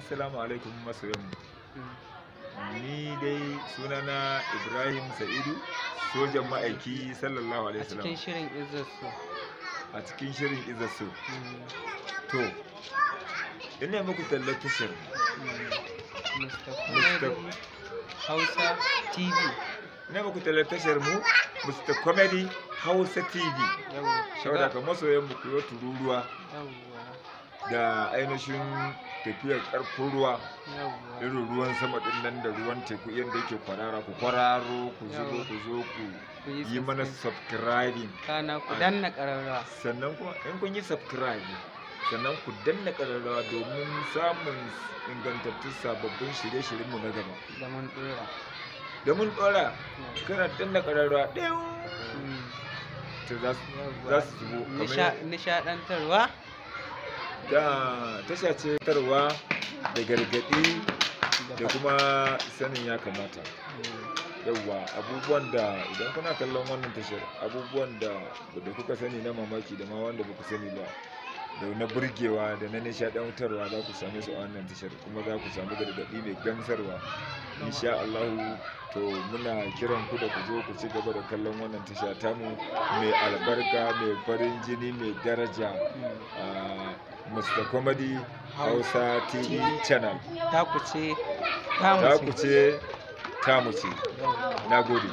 Assalamu alaikum masoyan. Ni dai sunana Ibrahim Sa'idu, sojan ma'aiki sallallahu alaihi A wasallam. cikin shirin izzar su. A cikin shirin izzar su. To, ina muku tallar tashar Mr. Hausa TV. ina muku tallar tashar mu Mr. Comedy Hausa TV. Saboda ka masoyan mu ku yi tururuwa da ainihin tafiyar karfin ruwa, irin ruwan sama din nan da ruwan teku yadda yake kwarara, ku kwararo ku zo ku yi mana subscribing, kana ku danna ƙararrawa, sannan kuma in kun yi subscribe sannan ku danna ƙararrawa domin samun ingantattun sababbin shirye-shiryen mu na gaba da mun dora kana danna ƙararrawa ɗin to za su zubo nishaɗantarwa da tasha ce tarwa da gargaɗi da kuma sanin ya kamata. Yawwa abubuwan da idan kuna kallon wannan tashar, abubuwan da kuka sani na mamaki da ma wanda ba ku sani ba, da na burgewa da na nishaɗantarwa za ku same su a wannan tashar, kuma za ku samu gargaɗi mai gamsarwa insha Allahu. To muna kiran ku da ku zo ku ci gaba da kallon wannan tasha tamu mai albarka, mai farin jini, mai daraja, Mr. Comedy Hausa TV channel. Ta ku ce, ta mu ce. Na gode.